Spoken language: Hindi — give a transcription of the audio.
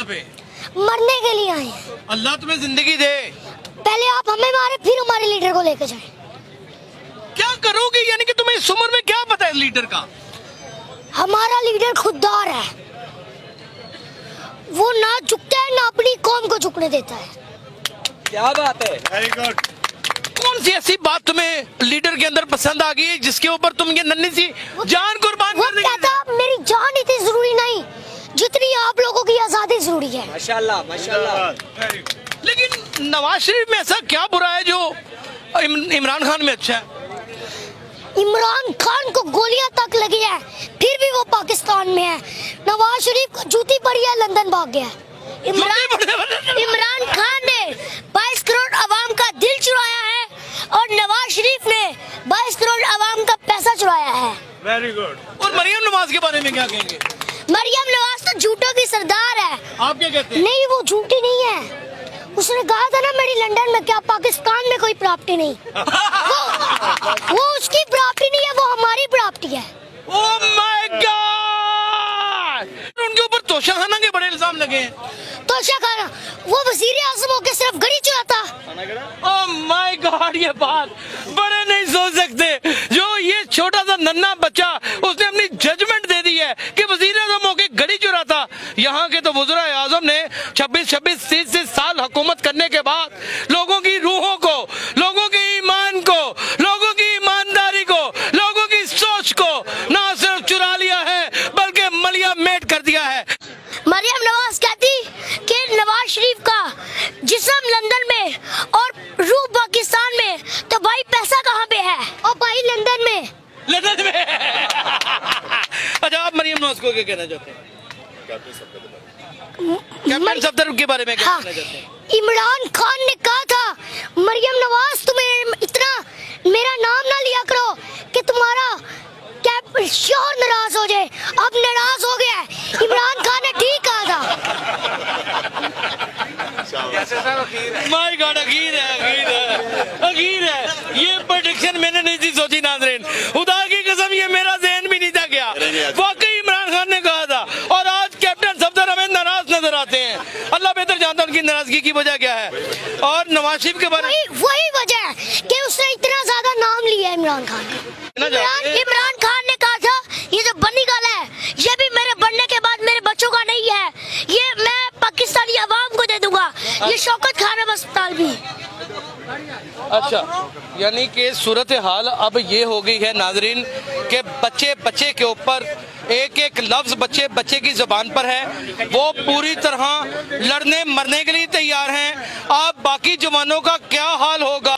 पे? मरने के लिए आए हैं। अल्लाह तुम्हें जिंदगी दे। पहले आप हमें मारे, फिर हमारे लीडर को लेकर जाए। क्या करोगे, यानी कि तुम्हें इस उम्र में क्या पता है लीडर का? हमारा लीडर खुददार है, वो ना झुकता है ना अपनी कौम को झुकने देता है। क्या बात है, वेरी गुड। कौन सी ऐसी बात तुम्हें लीडर के अंदर पसंद आ गई जिसके ऊपर तुम ये नन्ही सी जान कुर्बान वो कर देंगे? कहता मेरी जान इतनी जरूरी नहीं जितनी आप लोगों की आजादी जरूरी है। माशाल्लाह माशाल्लाह। लेकिन नवाज शरीफ में ऐसा क्या बुरा है जो इमरान खान में अच्छा है? इमरान खान को गोलियां तक लगी है, फिर भी वो पाकिस्तान में है। नवाज शरीफ को जूती पड़ी है, लंदन भाग गया है। इमरान खान ने 22 करोड़ अवाम का दिल चुराया है और नवाज शरीफ ने 22 करोड़ अवाम का पैसा चुराया है। Very good. और मरियम नवाज के बारे में क्या कहेंगे? मरियम नवाज तो झूठों की सरदार है। आप क्या कहते हैं? नहीं, वो झूठी नहीं है। उसने कहा था ना मेरी लंदन में क्या पाकिस्तान में कोई प्रॉपर्टी नहीं। वो उसकी प्रॉपर्टी नहीं है, वो हमारी प्रॉपर्टी है। Oh my God! उनके ऊपर तोशाखाना के बड़े इल्जाम लगे हैं। तोशा खाना, वो वजीर आजम होकर सिर्फ गड़ी चुराता। ओह माय गॉड, ये बात बड़े नहीं सोच सकते। जो ये छोटा सा नन्हा बच्चा, उसने अपनी जजमेंट दे दी है कि वजीर आजम होकर गड़ी चुराता। यहाँ के तो वज़ीर आज़म ने 26 30 साल हुकूमत करने के बाद लोगों की रूहों को, लोगों के ईमान को, लोगों की ईमानदारी को, लोगों की सोच को ना सिर्फ चुरा लिया है बल्कि मलिया मेट कर दिया है। मरियम नवाज कहती कि नवाज शरीफ का जिस्म लंदन में और रूह पाकिस्तान में, तो भाई पैसा कहाँ पे है? और भाई लंदन में। लंदन में। अच्छा, आप मरियम नवाज को क्या कहना चाहते हैं? कैप्टन सफदर के बारे में क्या हाँ, कहना चाहते हैं? इमरान खान ने कहा था मरियम नवाज तुम्हें इतना मेरा नाम ना लिया करो कि तुम्हारा शोहर नाराज हो जाए। अब नाराज हो गया है। इमरान खान ने ठीक कहा था। माय गॉड, अखीर है। ये प्रेडिक्शन मैंने नहीं थी सोची नाज़रीन, खुदा की कसम ये मेरा ज़हन भी नहीं था गया। वाकई इमरान खान ने कहा था और आज कैप्टन सफदर हमें नाराज नजर आते हैं। अल्लाह बेहतर जानता है उनकी नाराजगी की वजह क्या है। और नवाज शरीफ के बारे में वही वजह है कि उसने इतना ज्यादा नाम लिया इमरान खान का। इमरान खान ने कहा था ये जो बनी गाला है ये भी मेरे बनने के बाद मेरे बच्चों का नहीं है, ये मैं पाकिस्तानी अवाम को दे दूंगा। ये शौकत खान अस्पताल भी। अच्छा, यानी कि सूरत हाल अब ये हो गई है नाजरीन कि बच्चे के ऊपर एक एक लफ्ज बच्चे की जुबान पर है। वो पूरी तरह लड़ने मरने के लिए तैयार हैं। अब बाकी जवानों का क्या हाल होगा